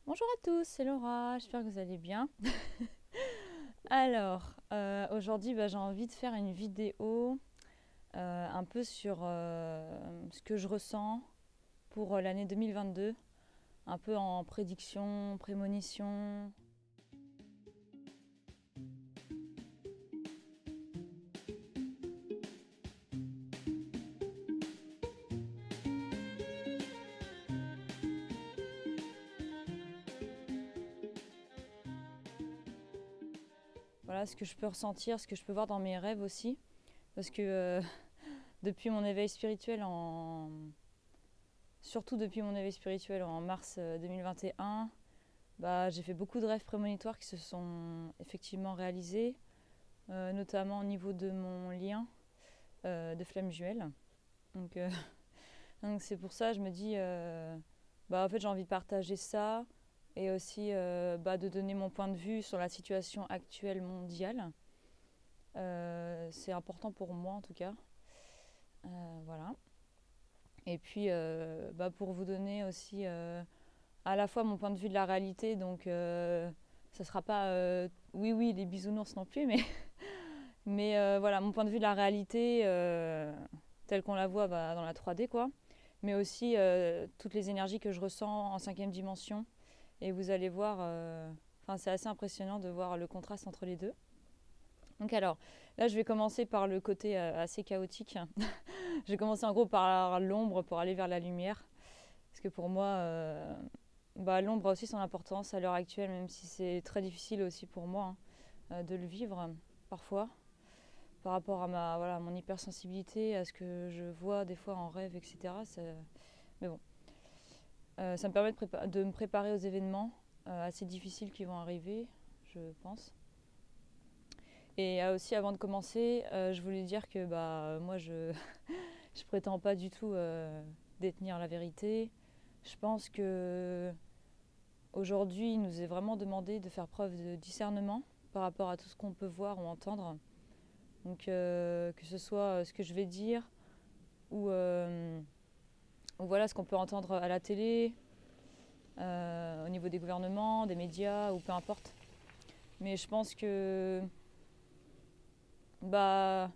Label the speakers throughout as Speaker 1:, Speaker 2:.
Speaker 1: Bonjour à tous, c'est Laura, j'espère que vous allez bien. Alors, aujourd'hui, j'ai envie de faire une vidéo un peu sur ce que je ressens pour l'année 2022, un peu en prédiction, prémonition. Voilà ce que je peux ressentir, ce que je peux voir dans mes rêves aussi. Parce que depuis mon éveil spirituel surtout depuis mon éveil spirituel en mars 2021, j'ai fait beaucoup de rêves prémonitoires qui se sont effectivement réalisés, notamment au niveau de mon lien de flamme jumelle. Donc, donc c'est pour ça que je me dis, en fait j'ai envie de partager ça et aussi de donner mon point de vue sur la situation actuelle mondiale. C'est important pour moi en tout cas. Voilà. Et puis pour vous donner aussi à la fois mon point de vue de la réalité, donc ça sera pas oui les bisounours non plus, mais voilà mon point de vue de la réalité telle qu'on la voit dans la 3D quoi, mais aussi toutes les énergies que je ressens en 5e dimension. Et vous allez voir, c'est assez impressionnant de voir le contraste entre les deux. Donc alors, là je vais commencer par le côté assez chaotique. Je vais commencer en gros par l'ombre pour aller vers la lumière. Parce que pour moi, l'ombre a aussi son importance à l'heure actuelle, même si c'est très difficile aussi pour moi de le vivre parfois. Par rapport à mon hypersensibilité, à ce que je vois des fois en rêve, etc. Mais bon, ça me permet de me préparer aux événements assez difficiles qui vont arriver, je pense. Et aussi, avant de commencer, je voulais dire que moi, je je prétends pas du tout détenir la vérité. Je pense que aujourd'hui, il nous est vraiment demandé de faire preuve de discernement par rapport à tout ce qu'on peut voir ou entendre. Donc, que ce soit ce que je vais dire ou voilà ce qu'on peut entendre à la télé, au niveau des gouvernements, des médias ou peu importe. Mais je pense que on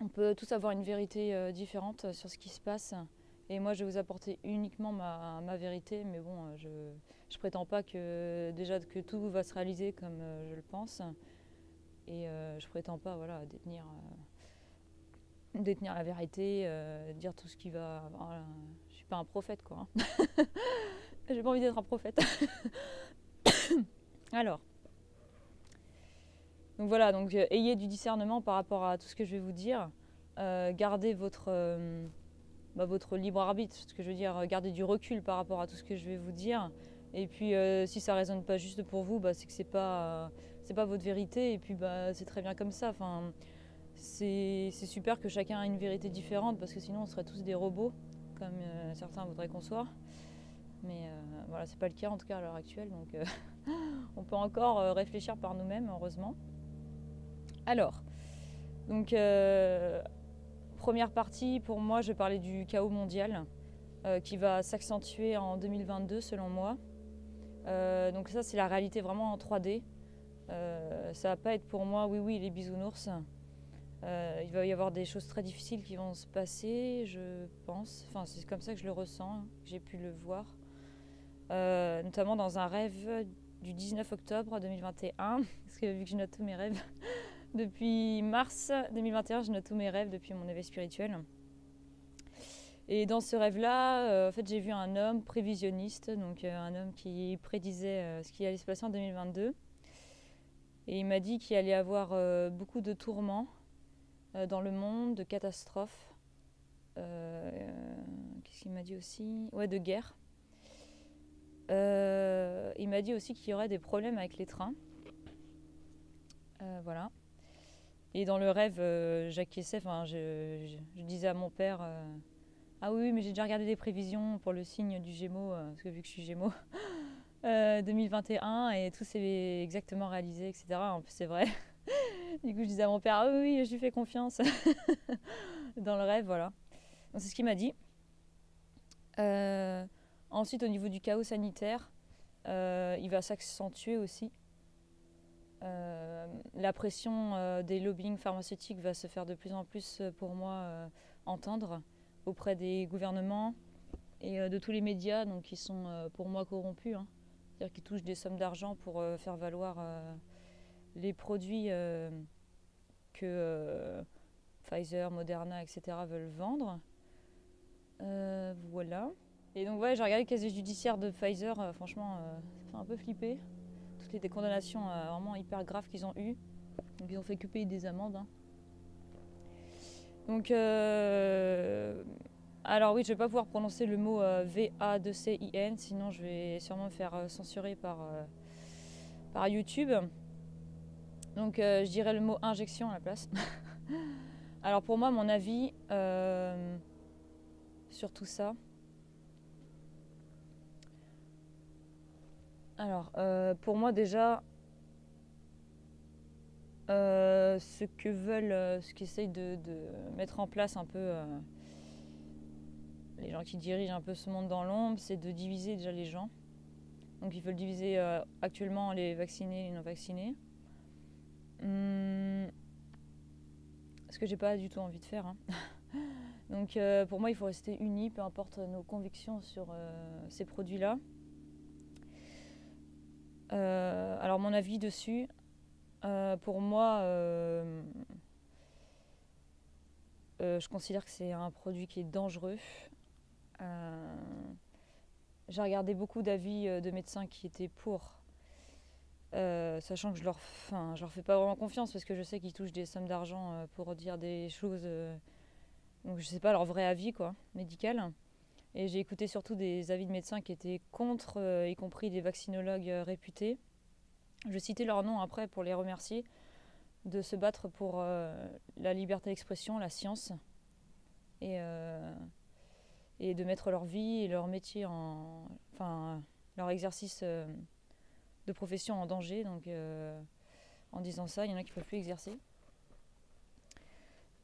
Speaker 1: peut tous avoir une vérité différente sur ce qui se passe. Et moi, je vais vous apporter uniquement ma vérité. Mais bon, je prétends pas que déjà que tout va se réaliser comme je le pense. Et je prétends pas détenir la vérité, dire tout ce qui va. Voilà. Je suis pas un prophète, quoi. J'ai pas envie d'être un prophète. Alors. Donc voilà, ayez du discernement par rapport à tout ce que je vais vous dire. Gardez votre libre arbitre, ce que je veux dire, gardez du recul par rapport à tout ce que je vais vous dire. Et puis si ça résonne pas juste pour vous, c'est que c'est pas votre vérité. Et puis c'est très bien comme ça. Enfin, c'est super que chacun ait une vérité différente parce que sinon on serait tous des robots, comme certains voudraient qu'on soit. Mais voilà, c'est pas le cas en tout cas à l'heure actuelle. Donc on peut encore réfléchir par nous-mêmes, heureusement. Alors, donc première partie, pour moi, je parlais du chaos mondial qui va s'accentuer en 2022 selon moi. Donc ça, c'est la réalité vraiment en 3D. Ça va pas être pour moi, oui, les bisounours. Il va y avoir des choses très difficiles qui vont se passer, je pense. Enfin, c'est comme ça que je le ressens, que j'ai pu le voir. Notamment dans un rêve du 19 octobre 2021, parce que vu que je note tous mes rêves, depuis mars 2021, je note tous mes rêves depuis mon éveil spirituel. Et dans ce rêve-là, en fait, j'ai vu un homme prévisionniste, donc un homme qui prédisait ce qui allait se passer en 2022. Et il m'a dit qu'il allait y avoir beaucoup de tourments dans le monde, de catastrophes. Qu'est-ce qu'il m'a dit aussi? Ouais, de guerre. Il m'a dit aussi qu'il y aurait des problèmes avec les trains. Voilà. Et dans le rêve, j'acquiesçais, je disais à mon père ah oui, mais j'ai déjà regardé des prévisions pour le signe du Gémeaux, parce que vu que je suis Gémeaux, 2021, et tout s'est exactement réalisé, etc. En plus, c'est vrai. Du coup, je disais à mon père ah oui, je lui fais confiance. Dans le rêve, voilà. Donc, c'est ce qu'il m'a dit. Ensuite, au niveau du chaos sanitaire, il va s'accentuer aussi. La pression des lobbying pharmaceutiques va se faire de plus en plus, pour moi, entendre auprès des gouvernements et de tous les médias, donc qui sont pour moi corrompus, hein. C'est-à-dire qu'ils touchent des sommes d'argent pour faire valoir les produits que Pfizer, Moderna, etc. veulent vendre. Voilà. Et donc ouais, j'ai regardé le casier judiciaire de Pfizer, franchement, ça fait un peu flipper. Toutes les condamnations vraiment hyper graves qu'ils ont eues. Donc ils ont fait que payer des amendes, hein. Donc alors oui, je vais pas pouvoir prononcer le mot VA2CIN, sinon je vais sûrement me faire censurer par YouTube. Donc je dirais le mot injection à la place. Alors pour moi, mon avis sur tout ça. Alors pour moi déjà, ce que veulent, ce qu'essayent de mettre en place un peu les gens qui dirigent un peu ce monde dans l'ombre, c'est de diviser déjà les gens. Donc ils veulent diviser actuellement les vaccinés et les non vaccinés. Ce que j'ai pas du tout envie de faire, hein. Donc pour moi il faut rester unis, peu importe nos convictions sur ces produits-là. Alors mon avis dessus, pour moi, je considère que c'est un produit qui est dangereux. J'ai regardé beaucoup d'avis de médecins qui étaient pour, sachant que je leur fais pas vraiment confiance parce que je sais qu'ils touchent des sommes d'argent pour dire des choses, donc je sais pas leur vrai avis quoi, médical. Et j'ai écouté surtout des avis de médecins qui étaient contre, y compris des vaccinologues réputés. Je vais citer leurs noms après pour les remercier de se battre pour la liberté d'expression, la science, et de mettre leur vie et leur métier leur exercice de profession en danger. Donc en disant ça, il y en a qui ne peuvent plus exercer.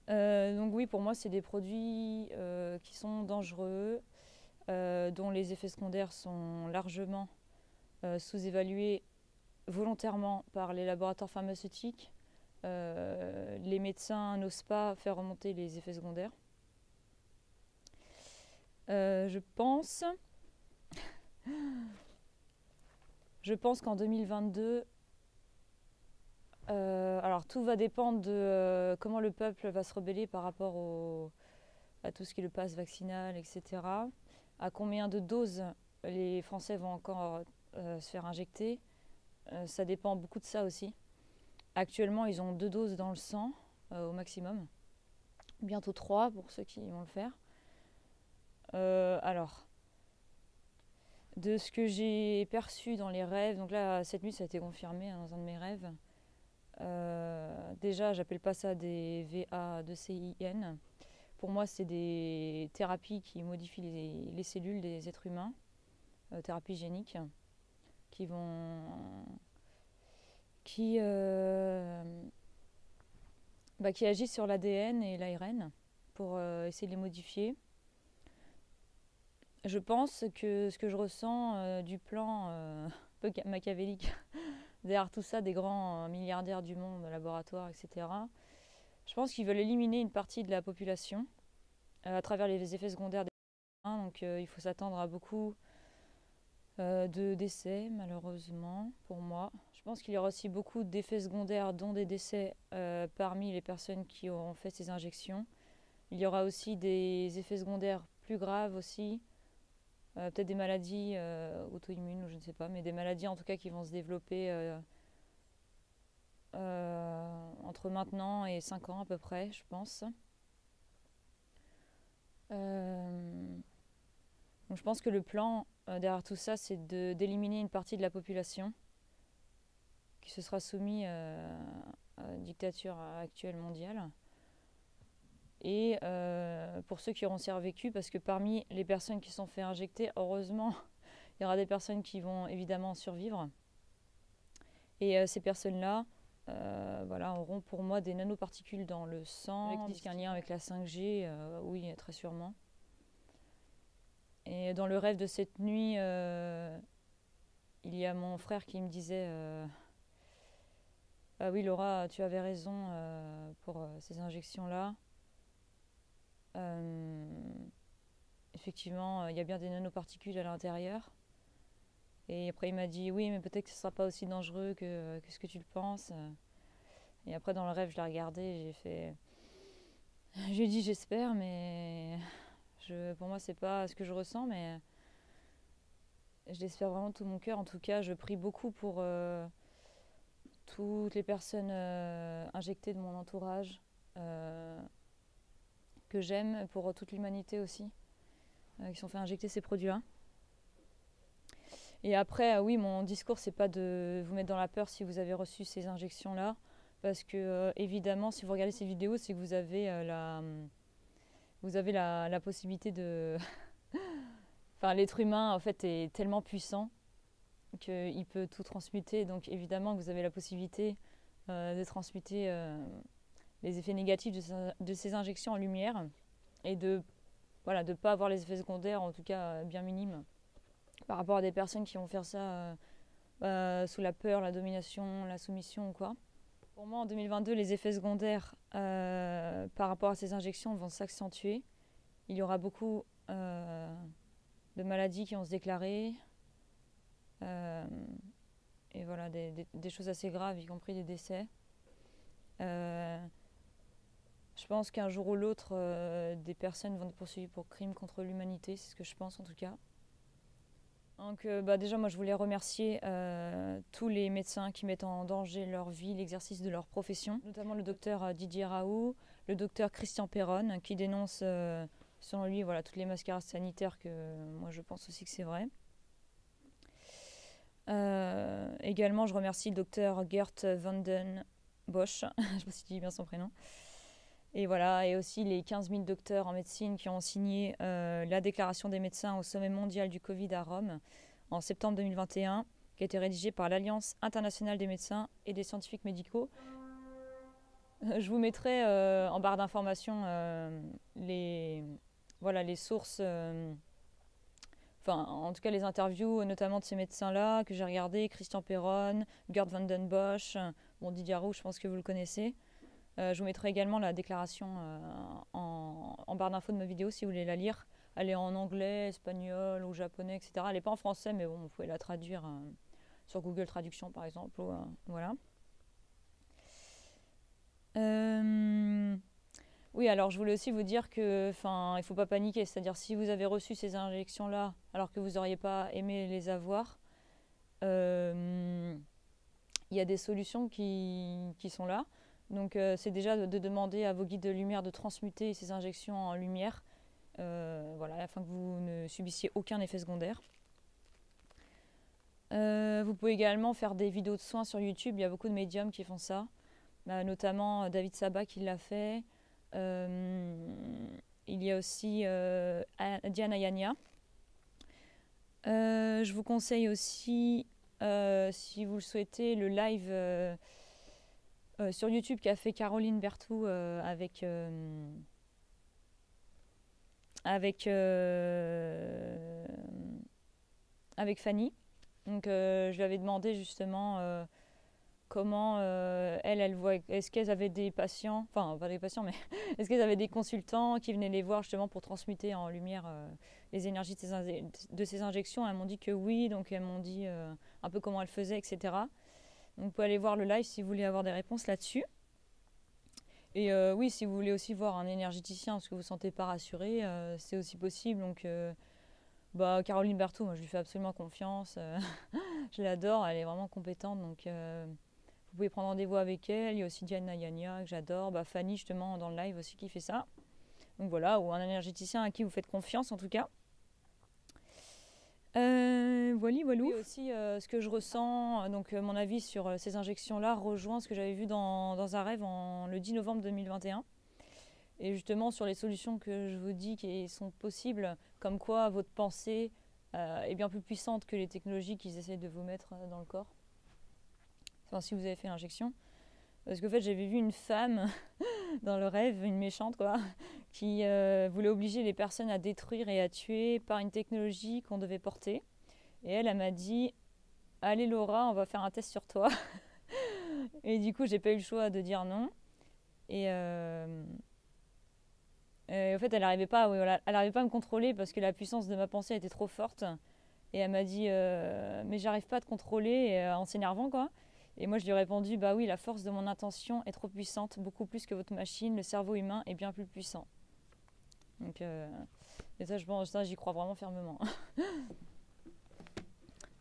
Speaker 1: Donc oui, pour moi, c'est des produits qui sont dangereux, dont les effets secondaires sont largement sous-évalués volontairement par les laboratoires pharmaceutiques. Les médecins n'osent pas faire remonter les effets secondaires. Je pense qu'en 2022, alors tout va dépendre de comment le peuple va se rebeller par rapport à tout ce qui est le pass vaccinal, etc. À combien de doses les Français vont encore se faire injecter. Ça dépend beaucoup de ça aussi. Actuellement, ils ont 2 doses dans le sang au maximum. Bientôt 3 pour ceux qui vont le faire. Alors, de ce que j'ai perçu dans les rêves, donc là, cette nuit, ça a été confirmé dans un de mes rêves. Déjà, j'appelle pas ça des VA2CIN. Pour moi, c'est des thérapies qui modifient les cellules des êtres humains, thérapies géniques, qui agissent sur l'ADN et l'ARN pour essayer de les modifier. Je pense que ce que je ressens du plan un peu machiavélique derrière tout ça, des grands milliardaires du monde, laboratoires, etc., je pense qu'ils veulent éliminer une partie de la population à travers les effets secondaires des vaccins. Donc il faut s'attendre à beaucoup de décès, malheureusement, pour moi. Je pense qu'il y aura aussi beaucoup d'effets secondaires, dont des décès parmi les personnes qui auront fait ces injections. Il y aura aussi des effets secondaires plus graves aussi, peut-être des maladies auto-immunes ou je ne sais pas, mais des maladies en tout cas qui vont se développer entre maintenant et 5 ans à peu près, je pense. Donc je pense que le plan derrière tout ça, c'est d'éliminer une partie de la population qui se sera soumise à la dictature actuelle mondiale. Et pour ceux qui auront survécu, parce que parmi les personnes qui se sont fait injecter, heureusement, il y aura des personnes qui vont évidemment survivre. Et ces personnes-là auront pour moi des nanoparticules dans le sang. Avec un lien avec la 5G, oui, très sûrement. Et dans le rêve de cette nuit, il y a mon frère qui me disait ah oui Laura, tu avais raison pour ces injections-là. Effectivement, il y a bien des nanoparticules à l'intérieur. Et après il m'a dit oui mais peut-être que ce ne sera pas aussi dangereux que ce que tu le penses. Et après dans le rêve je l'ai regardé et j'ai fait... J'ai dit j'espère mais pour moi c'est pas ce que je ressens mais je l'espère vraiment de tout mon cœur. En tout cas je prie beaucoup pour toutes les personnes injectées de mon entourage que j'aime, pour toute l'humanité aussi qui sont fait injecter ces produits-là. Et après, oui, mon discours, c'est pas de vous mettre dans la peur si vous avez reçu ces injections-là, parce que évidemment, si vous regardez ces vidéos, c'est que vous avez la possibilité de... Enfin, l'être humain, en fait, est tellement puissant qu'il peut tout transmuter. Donc, évidemment, que vous avez la possibilité de transmuter les effets négatifs de ces injections en lumière et de ne pas avoir les effets secondaires, en tout cas bien minimes, par rapport à des personnes qui vont faire ça sous la peur, la domination, la soumission ou quoi. Pour moi, en 2022, les effets secondaires par rapport à ces injections vont s'accentuer. Il y aura beaucoup de maladies qui vont se déclarer. Et voilà, des choses assez graves, y compris des décès. Je pense qu'un jour ou l'autre, des personnes vont être poursuivies pour crimes contre l'humanité, c'est ce que je pense en tout cas. Donc déjà, moi je voulais remercier tous les médecins qui mettent en danger leur vie, l'exercice de leur profession, notamment le docteur Didier Raoult, le docteur Christian Perron, qui dénonce, selon lui, voilà, toutes les mascarades sanitaires, que moi je pense aussi que c'est vrai. Également, je remercie le docteur Geert Vanden Bosch, je ne sais pas si tu dis bien son prénom. Et voilà, et aussi les 15 000 docteurs en médecine qui ont signé la déclaration des médecins au sommet mondial du Covid à Rome en septembre 2021, qui a été rédigée par l'Alliance internationale des médecins et des scientifiques médicaux. Je vous mettrai en barre d'informations les sources, en tout cas les interviews, notamment de ces médecins-là que j'ai regardés, Christian Perron, Geert Vanden Bosch, Didier Raoult, je pense que vous le connaissez. Je vous mettrai également la déclaration en barre d'infos de ma vidéo si vous voulez la lire. Elle est en anglais, espagnol ou japonais, etc. Elle n'est pas en français, mais bon, vous pouvez la traduire sur Google Traduction par exemple. Voilà. Oui, alors je voulais aussi vous dire que, il ne faut pas paniquer. C'est-à-dire si vous avez reçu ces injections-là alors que vous n'auriez pas aimé les avoir, il y a des solutions qui sont là. Donc c'est déjà de demander à vos guides de lumière de transmuter ces injections en lumière, afin que vous ne subissiez aucun effet secondaire. Vous pouvez également faire des vidéos de soins sur YouTube, il y a beaucoup de médiums qui font ça, notamment David Sabat qui l'a fait. Il y a aussi Diana Yania. Je vous conseille aussi, si vous le souhaitez, le live sur YouTube qu'a fait Caroline Berthoud avec Fanny. Donc je lui avais demandé justement comment elle voit, est-ce qu'elles avaient des patients, enfin pas des patients, mais est-ce qu'elles avaient des consultants qui venaient les voir justement pour transmuter en lumière les énergies de ces injections. Elles m'ont dit que oui, donc elles m'ont dit un peu comment elles faisaient, etc. Donc vous pouvez aller voir le live si vous voulez avoir des réponses là-dessus. Et oui, si vous voulez aussi voir un énergéticien parce que vous ne vous sentez pas rassuré, c'est aussi possible. Donc Caroline Berthoud, moi je lui fais absolument confiance. Je l'adore, elle est vraiment compétente. Donc vous pouvez prendre rendez-vous avec elle. Il y a aussi Diana Yania que j'adore. Fanny justement dans le live aussi qui fait ça. Donc voilà, ou un énergéticien à qui vous faites confiance en tout cas. Voilou. Et aussi ce que je ressens, donc mon avis sur ces injections-là rejoint ce que j'avais vu dans un rêve le 10 novembre 2021. Et justement sur les solutions que je vous dis qui sont possibles, comme quoi votre pensée est bien plus puissante que les technologies qu'ils essaient de vous mettre dans le corps. Enfin, si vous avez fait l'injection. Parce qu'en fait, j'avais vu une femme dans le rêve, une méchante quoi, qui voulait obliger les personnes à détruire et à tuer par une technologie qu'on devait porter. Et elle m'a dit, allez Laura, on va faire un test sur toi. Et du coup, j'ai pas eu le choix de dire non. Et, en fait, elle n'arrivait pas, oui, voilà, elle arrivait pas à me contrôler parce que la puissance de ma pensée était trop forte. Et elle m'a dit, mais j'arrive pas à te contrôler, en s'énervant quoi. Et moi, je lui ai répondu, bah oui, la force de mon intention est trop puissante, beaucoup plus que votre machine. Le cerveau humain est bien plus puissant. Donc, et ça, je pense, ça, j'y crois vraiment fermement.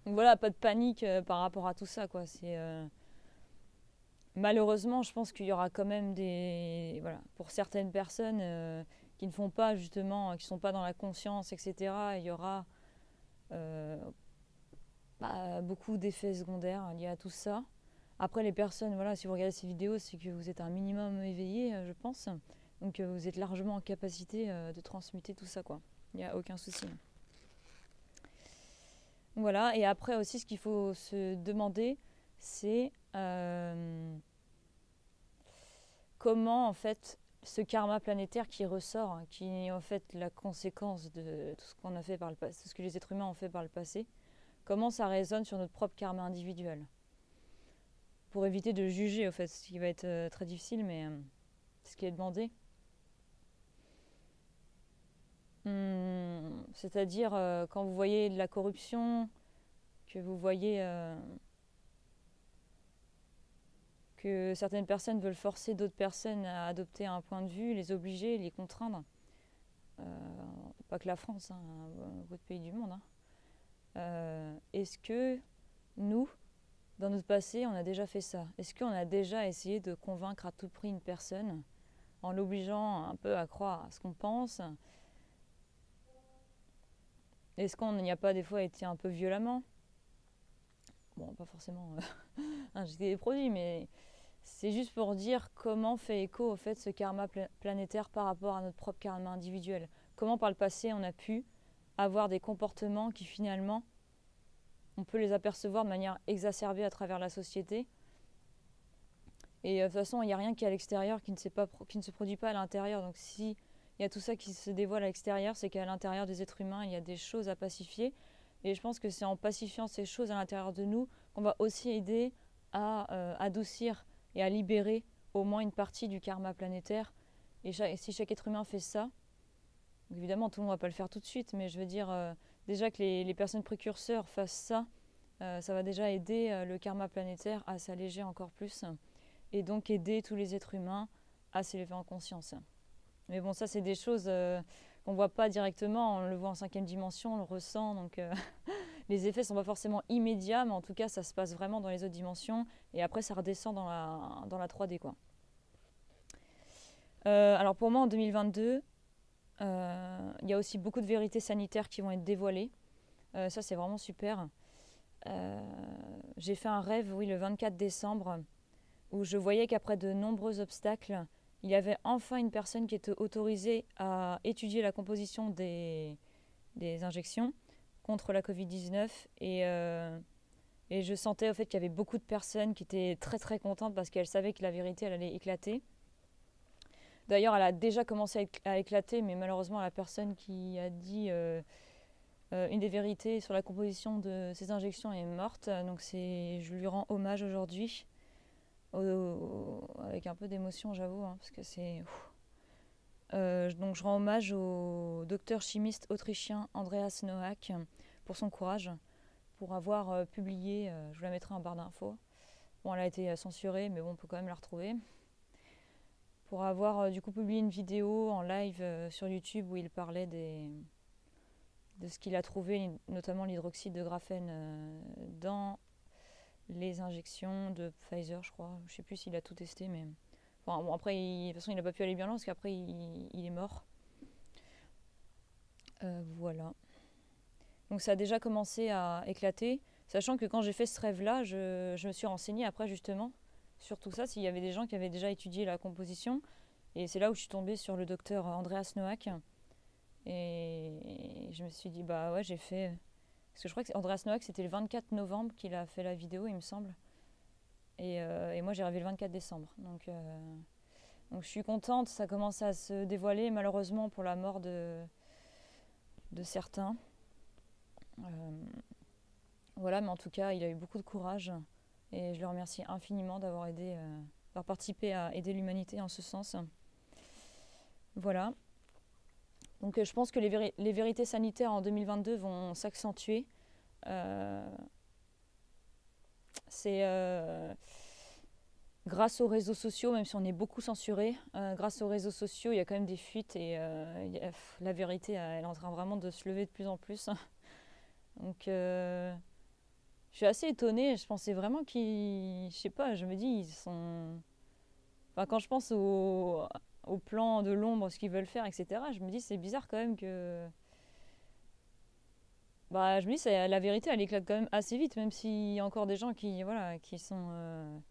Speaker 1: Donc voilà, pas de panique par rapport à tout ça, quoi. C'est malheureusement, je pense qu'il y aura quand même des, voilà, pour certaines personnes qui ne font pas justement, qui sont pas dans la conscience, etc. Il y aura beaucoup d'effets secondaires liés à tout ça. Après, les personnes, voilà, si vous regardez ces vidéos, c'est que vous êtes un minimum éveillé, je pense. Donc, vous êtes largement en capacité de transmuter tout ça, quoi. Il n'y a aucun souci. Voilà. Et après aussi, ce qu'il faut se demander, c'est comment, en fait, ce karma planétaire qui ressort, qui est en fait la conséquence de tout ce qu'on a fait par le passé, ce que les êtres humains ont fait par le passé, comment ça résonne sur notre propre karma individuel. Pour éviter de juger, au fait, ce qui va être très difficile, mais ce qui est demandé. C'est-à-dire, quand vous voyez de la corruption, que vous voyez que certaines personnes veulent forcer d'autres personnes à adopter un point de vue, les obliger, les contraindre, pas que la France, hein, beaucoup de pays du monde, hein. Est-ce que nous, dans notre passé, on a déjà fait ça? Est-ce qu'on a déjà essayé de convaincre à tout prix une personne en l'obligeant un peu à croire à ce qu'on pense? Est-ce qu'on n'y a pas des fois été un peu violemment? Bon, pas forcément injecter des produits, mais c'est juste pour dire comment fait écho au fait ce karma planétaire par rapport à notre propre karma individuel. Comment par le passé on a pu avoir des comportements qui finalement on peut les apercevoir de manière exacerbée à travers la société. Et de toute façon, il n'y a rien qui est à l'extérieur qui ne se produit pas à l'intérieur. Donc si il y a tout ça qui se dévoile à l'extérieur, c'est qu'à l'intérieur des êtres humains, il y a des choses à pacifier. Et je pense que c'est en pacifiant ces choses à l'intérieur de nous qu'on va aussi aider à adoucir et à libérer au moins une partie du karma planétaire. Et si chaque être humain fait ça, évidemment tout le monde ne va pas le faire tout de suite, mais je veux dire déjà que les personnes précurseurs fassent ça, ça va déjà aider le karma planétaire à s'alléger encore plus et donc aider tous les êtres humains à s'élever en conscience. Mais bon, ça c'est des choses qu'on ne voit pas directement, on le voit en 5e dimension, on le ressent, donc les effets ne sont pas forcément immédiats, mais en tout cas ça se passe vraiment dans les autres dimensions et après ça redescend dans la 3D, quoi. Alors pour moi en 2022, il y a aussi beaucoup de vérités sanitaires qui vont être dévoilées. Ça c'est vraiment super. J'ai fait un rêve, oui, le 24 décembre, où je voyais qu'après de nombreux obstacles, il y avait enfin une personne qui était autorisée à étudier la composition des injections contre la Covid-19. Et je sentais au fait qu'il y avait beaucoup de personnes qui étaient très très contentes parce qu'elles savaient que la vérité elle allait éclater. D'ailleurs, elle a déjà commencé à éclater, mais malheureusement, la personne qui a dit une des vérités sur la composition de ces injections est morte. Donc je lui rends hommage aujourd'hui. Avec un peu d'émotion, j'avoue, hein, parce que c'est... donc je rends hommage au docteur chimiste autrichien Andreas Noack pour son courage, pour avoir publié, je vous la mettrai en barre d'infos. Bon, elle a été censurée, mais bon, on peut quand même la retrouver. Pour avoir du coup publié une vidéo en live sur YouTube où il parlait de ce qu'il a trouvé, notamment l'hydroxyde de graphène dans les injections de Pfizer, je crois. Je sais plus s'il a tout testé, mais... Enfin, bon, après, de toute façon, il n'a pas pu aller bien loin, parce qu'après, il est mort. Voilà. Donc ça a déjà commencé à éclater, sachant que quand j'ai fait ce rêve-là, je me suis renseignée après, justement, sur tout ça, s'il y avait des gens qui avaient déjà étudié la composition. Et c'est là où je suis tombée sur le docteur Andreas Noack. Et je me suis dit, bah ouais, j'ai fait... Parce que je crois que Andreas Noack, c'était le 24 novembre qu'il a fait la vidéo, il me semble. Et moi, j'ai arrivé le 24 décembre. Donc je suis contente, ça commence à se dévoiler, malheureusement, pour la mort de certains. Voilà, mais en tout cas, il a eu beaucoup de courage et je le remercie infiniment d'avoir participé à aider l'humanité en ce sens. Voilà. Donc je pense que les vérités sanitaires en 2022 vont s'accentuer. C'est grâce aux réseaux sociaux, même si on est beaucoup censuré, grâce aux réseaux sociaux, il y a quand même des fuites et la vérité, elle est en train vraiment de se lever de plus en plus. Donc je suis assez étonnée, je pensais vraiment je sais pas, je me dis, ils sont... Enfin, quand je pense au plan de l'ombre, ce qu'ils veulent faire, etc., je me dis, c'est bizarre quand même que... Bah, je me dis, la vérité, elle éclate quand même assez vite, même s'il y a encore des gens qui sont...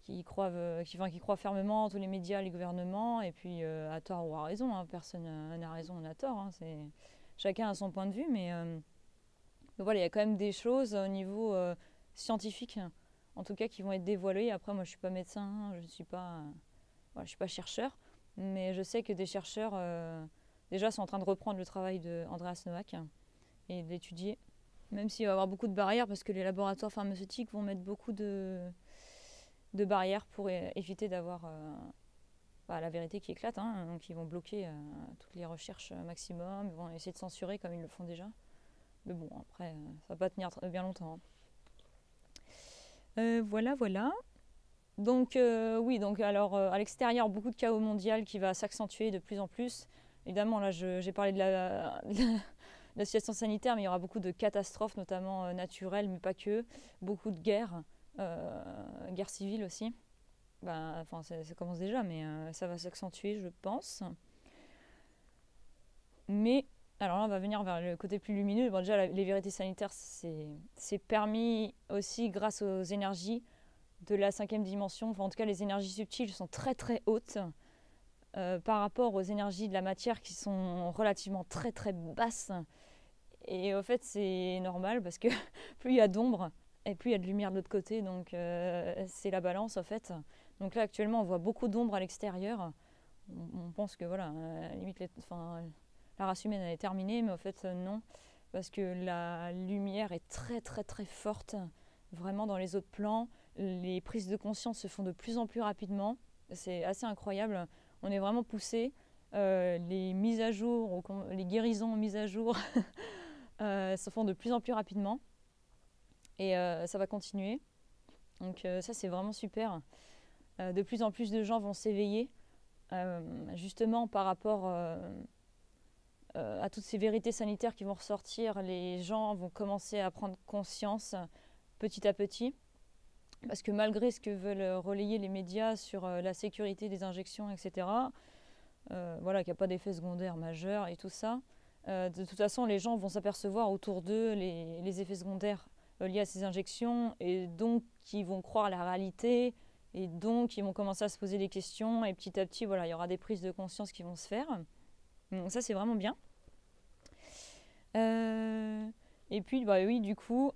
Speaker 1: qui croient, qui croient fermement tous les médias, les gouvernements, et puis à tort ou à raison, hein, personne n'a raison, on a tort, hein, chacun a son point de vue, mais voilà, il y a quand même des choses au niveau scientifique, en tout cas, qui vont être dévoilées. Après, moi, je suis pas médecin, je suis pas chercheur, mais je sais que des chercheurs déjà sont en train de reprendre le travail de Andreas Noack et de l'étudier, même s'il va y avoir beaucoup de barrières, parce que les laboratoires pharmaceutiques vont mettre beaucoup de barrières pour éviter d'avoir la vérité qui éclate, hein. Donc ils vont bloquer toutes les recherches maximum, ils vont essayer de censurer comme ils le font déjà. Mais bon, après, ça va pas tenir bien longtemps, hein. Voilà. Donc oui, donc alors à l'extérieur, beaucoup de chaos mondial qui va s'accentuer de plus en plus. Évidemment, là, j'ai parlé de la situation sanitaire, mais il y aura beaucoup de catastrophes, notamment naturelles, mais pas que. Beaucoup de guerres, guerre civile aussi. Enfin, ça commence déjà, mais ça va s'accentuer, je pense. Mais, alors là, on va venir vers le côté plus lumineux. Bon, déjà, les vérités sanitaires, c'est permis aussi grâce aux énergies de la 5e dimension. Enfin, en tout cas, les énergies subtiles sont très très hautes par rapport aux énergies de la matière qui sont relativement très très basses. Et au fait, c'est normal parce que plus il y a d'ombre et plus il y a de lumière de l'autre côté. Donc, c'est la balance, en fait. Donc là, actuellement, on voit beaucoup d'ombre à l'extérieur. On pense que, voilà, limite, la race humaine, elle est terminée, mais en fait, non. Parce que la lumière est très, très, très forte, vraiment dans les autres plans. Les prises de conscience se font de plus en plus rapidement. C'est assez incroyable. On est vraiment poussé. Les mises à jour, les guérisons mises à jour se font de plus en plus rapidement. Et ça va continuer. Donc ça, c'est vraiment super. De plus en plus de gens vont s'éveiller, justement par rapport à toutes ces vérités sanitaires qui vont ressortir. Les gens vont commencer à prendre conscience petit à petit. Parce que malgré ce que veulent relayer les médias sur la sécurité des injections, etc., voilà, qu'il n'y a pas d'effet secondaire majeur et tout ça, de toute façon, les gens vont s'apercevoir autour d'eux les effets secondaires liés à ces injections, et donc ils vont croire la réalité, et donc ils vont commencer à se poser des questions, et petit à petit, voilà, il y aura des prises de conscience qui vont se faire. Donc ça, c'est vraiment bien. Et puis, oui, du coup,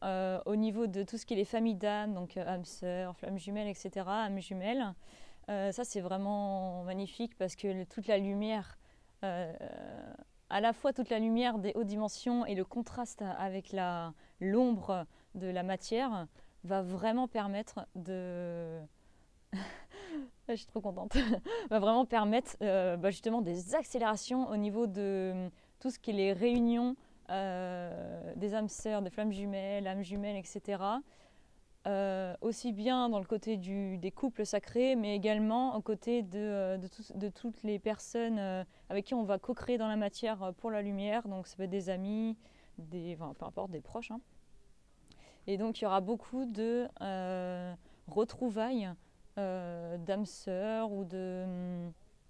Speaker 1: au niveau de tout ce qui est les familles d'âmes, donc âmes sœurs, flammes jumelles, etc., âmes jumelles, ça, c'est vraiment magnifique parce que toute la lumière, à la fois toute la lumière des hautes dimensions et le contraste avec l'ombre de la matière, va vraiment permettre de... Je suis trop contente. Va vraiment permettre justement des accélérations au niveau de tout ce qui est les réunions des âmes sœurs, des flammes jumelles, âmes jumelles, etc. Aussi bien dans le côté des couples sacrés, mais également au côté de toutes les personnes avec qui on va co-créer dans la matière pour la lumière. Donc ça peut être des amis, peu importe, des proches, hein. Et donc il y aura beaucoup de retrouvailles d'âmes sœurs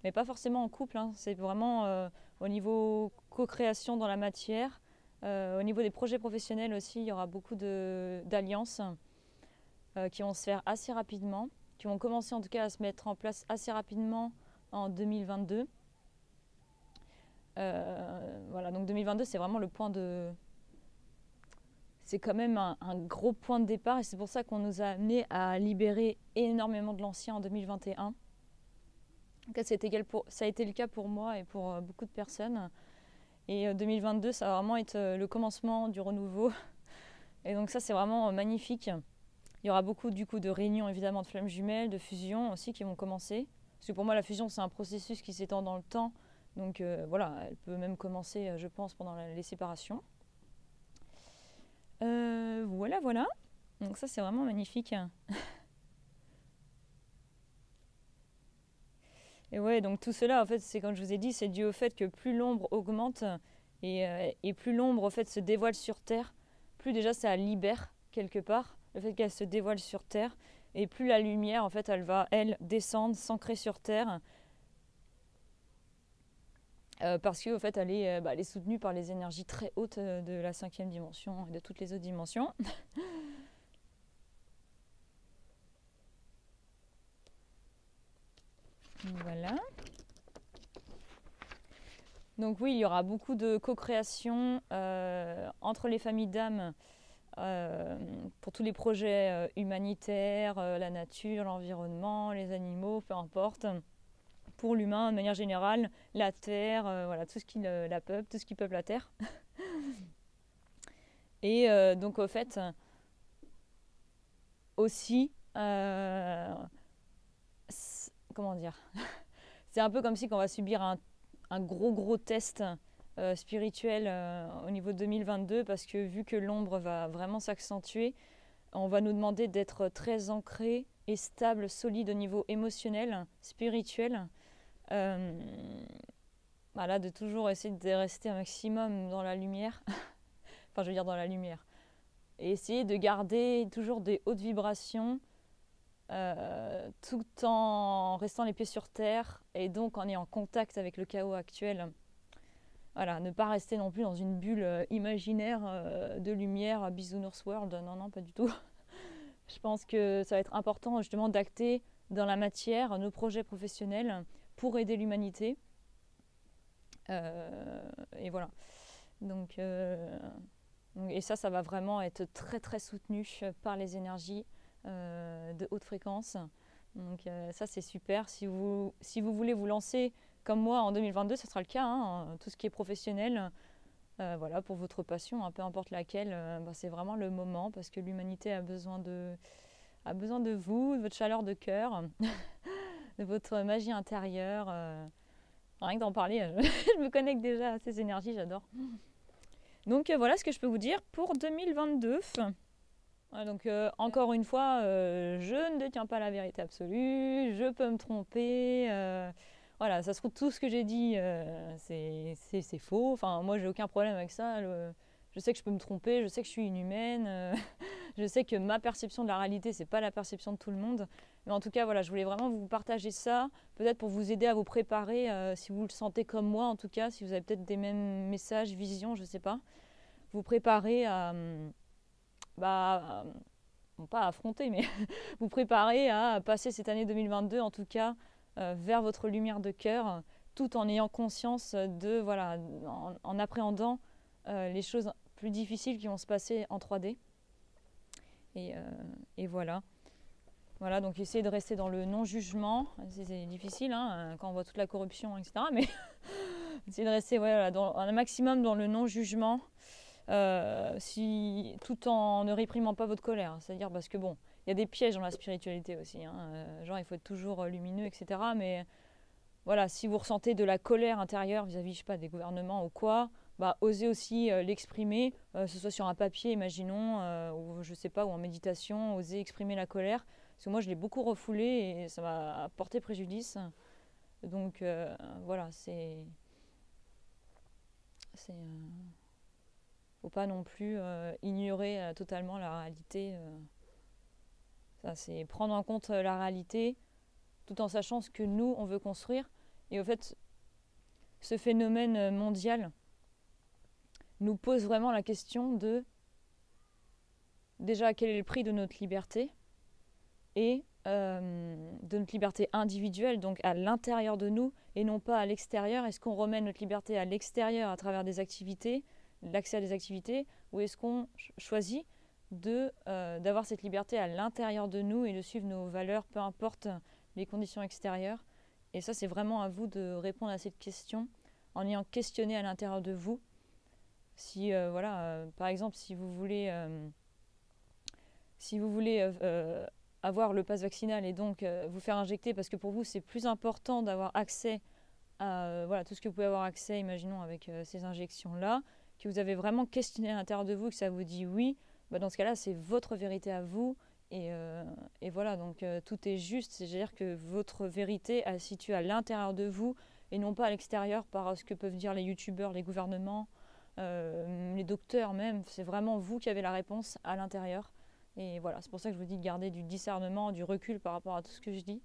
Speaker 1: mais pas forcément en couple, hein. C'est vraiment au niveau co-création dans la matière. Au niveau des projets professionnels aussi, il y aura beaucoup d'alliances qui vont se faire assez rapidement, qui vont commencer en tout cas à se mettre en place assez rapidement en 2022. Voilà, donc 2022, c'est vraiment le point de... c'est quand même un gros point de départ et c'est pour ça qu'on nous a amené à libérer énormément de l'ancien en 2021. Ça a été le cas pour moi et pour beaucoup de personnes. Et 2022, ça va vraiment être le commencement du renouveau. Et donc ça, c'est vraiment magnifique. Il y aura beaucoup du coup de réunions évidemment de flammes jumelles, de fusions aussi qui vont commencer. Parce que pour moi, la fusion, c'est un processus qui s'étend dans le temps. Donc voilà, elle peut même commencer, je pense, pendant les séparations. Voilà. Donc ça, c'est vraiment magnifique. Et ouais, donc tout cela, en fait, c'est comme je vous ai dit, c'est dû au fait que plus l'ombre augmente et plus l'ombre, en fait, se dévoile sur Terre, plus déjà ça libère quelque part, le fait qu'elle se dévoile sur Terre, et plus la lumière, en fait, elle va, elle, descendre, s'ancrer sur Terre, parce qu'en fait, elle est soutenue par les énergies très hautes de la 5e dimension et de toutes les autres dimensions. Voilà. Donc oui, il y aura beaucoup de co-création entre les familles d'âmes pour tous les projets humanitaires, la nature, l'environnement, les animaux, peu importe. Pour l'humain, de manière générale, la terre, voilà, tout ce qui la peuple, tout ce qui peuple la terre. Et donc au fait, aussi, comment dire, c'est un peu comme si on va subir un gros test spirituel au niveau de 2022 parce que vu que l'ombre va vraiment s'accentuer, on va nous demander d'être très ancré et stable, solide au niveau émotionnel, spirituel. Voilà, de toujours essayer de rester un maximum dans la lumière. Enfin, je veux dire dans la lumière. Et essayer de garder toujours des hautes vibrations tout en restant les pieds sur terre et donc en ayant en contact avec le chaos actuel. Voilà, ne pas rester non plus dans une bulle imaginaire de lumière, Bisounours World, non, pas du tout. Je pense que ça va être important justement d'acter dans la matière nos projets professionnels pour aider l'humanité. Et voilà. Donc, et ça va vraiment être très soutenu par les énergies de haute fréquence. Donc ça c'est super. Si vous voulez vous lancer comme moi en 2022, ce sera le cas. Hein, tout ce qui est professionnel, voilà, pour votre passion, hein, peu importe laquelle, c'est vraiment le moment parce que l'humanité a besoin de vous, de votre chaleur de cœur, de votre magie intérieure. Rien que d'en parler, je me connecte déjà à ces énergies, j'adore. Donc voilà ce que je peux vous dire pour 2022. Donc encore une fois, je ne détiens pas la vérité absolue, je peux me tromper. Voilà, ça se trouve tout ce que j'ai dit, c'est faux. Enfin, moi j'ai aucun problème avec ça. Je sais que je peux me tromper, je sais que je suis une humaine, je sais que ma perception de la réalité, c'est pas la perception de tout le monde. Mais en tout cas, voilà, je voulais vraiment vous partager ça, peut-être pour vous aider à vous préparer, si vous le sentez comme moi, en tout cas, si vous avez peut-être des mêmes messages, visions, je sais pas. Vous préparer à non pas à affronter, mais vous préparer à passer cette année 2022, en tout cas, vers votre lumière de cœur, tout en ayant conscience de, voilà, en appréhendant les choses plus difficiles qui vont se passer en 3D. Et voilà. Voilà, donc essayez de rester dans le non-jugement. C'est difficile hein, quand on voit toute la corruption, etc. Mais essayez de rester un maximum dans le non-jugement. Tout en ne réprimant pas votre colère, c'est-à-dire parce que bon, il y a des pièges dans la spiritualité aussi, hein, genre il faut être toujours lumineux, etc. Mais voilà, si vous ressentez de la colère intérieure vis-à-vis, je sais pas, des gouvernements ou quoi, osez aussi l'exprimer, que ce soit sur un papier, imaginons, ou je sais pas, ou en méditation, osez exprimer la colère, parce que moi je l'ai beaucoup refoulé et ça m'a porté préjudice. Donc voilà, faut pas non plus ignorer totalement la réalité. Ça, c'est prendre en compte la réalité tout en sachant ce que nous, on veut construire. Et au fait, ce phénomène mondial nous pose vraiment la question de déjà quel est le prix de notre liberté et de notre liberté individuelle, donc à l'intérieur de nous et non pas à l'extérieur. Est-ce qu'on remet notre liberté à l'extérieur à travers des activités, l'accès à des activités, ou est-ce qu'on choisit d'avoir cette liberté à l'intérieur de nous et de suivre nos valeurs, peu importe les conditions extérieures. Et ça, c'est vraiment à vous de répondre à cette question en ayant questionné à l'intérieur de vous. Si, par exemple, si vous voulez avoir le pass vaccinal et donc vous faire injecter parce que pour vous, c'est plus important d'avoir accès à tout ce que vous pouvez avoir accès, imaginons, avec ces injections-là, que vous avez vraiment questionné à l'intérieur de vous, que ça vous dit oui, dans ce cas-là, c'est votre vérité à vous. Et voilà, donc tout est juste, c'est-à-dire que votre vérité, elle se situe à l'intérieur de vous et non pas à l'extérieur par ce que peuvent dire les youtubeurs, les gouvernements, les docteurs même. C'est vraiment vous qui avez la réponse à l'intérieur. Et voilà, c'est pour ça que je vous dis de garder du discernement, du recul par rapport à tout ce que je dis.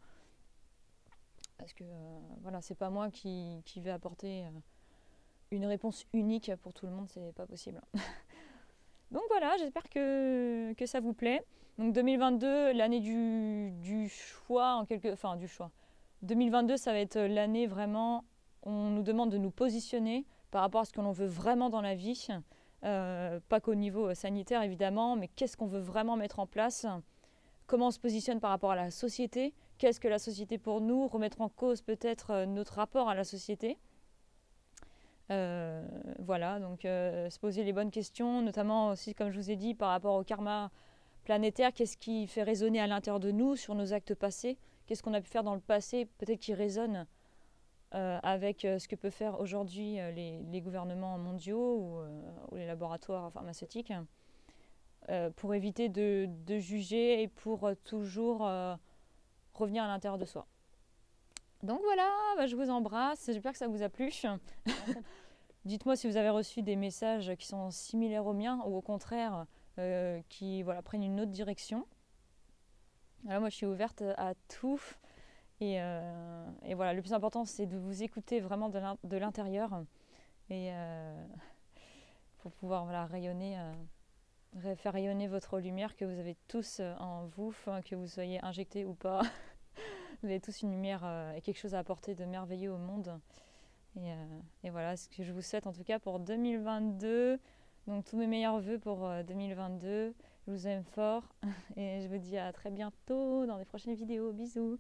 Speaker 1: Parce que c'est pas moi qui vais apporter une réponse unique pour tout le monde, c'est pas possible. Donc voilà, j'espère que ça vous plaît. Donc 2022, l'année du choix, du choix. 2022, ça va être l'année vraiment, on nous demande de nous positionner par rapport à ce que l'on veut vraiment dans la vie. Pas qu'au niveau sanitaire évidemment, mais qu'est-ce qu'on veut vraiment mettre en place, comment on se positionne par rapport à la société, qu'est-ce que la société pour nous, remettre en cause peut-être notre rapport à la société. Donc se poser les bonnes questions, notamment aussi, comme je vous ai dit, par rapport au karma planétaire, qu'est-ce qui fait résonner à l'intérieur de nous sur nos actes passés, qu'est-ce qu'on a pu faire dans le passé, peut-être qui résonne avec ce que peuvent faire aujourd'hui les gouvernements mondiaux ou les laboratoires pharmaceutiques, pour éviter de juger et pour toujours revenir à l'intérieur de soi. Donc voilà, je vous embrasse, j'espère que ça vous a plu. Dites-moi si vous avez reçu des messages qui sont similaires aux miens ou au contraire qui prennent une autre direction. Alors moi je suis ouverte à tout et voilà, le plus important c'est de vous écouter vraiment de l'intérieur et pour pouvoir rayonner, faire rayonner votre lumière que vous avez tous en vous, que vous soyez injectés ou pas. Vous avez tous une lumière et quelque chose à apporter de merveilleux au monde. Et voilà ce que je vous souhaite en tout cas pour 2022. Donc tous mes meilleurs vœux pour 2022. Je vous aime fort et je vous dis à très bientôt dans des prochaines vidéos. Bisous!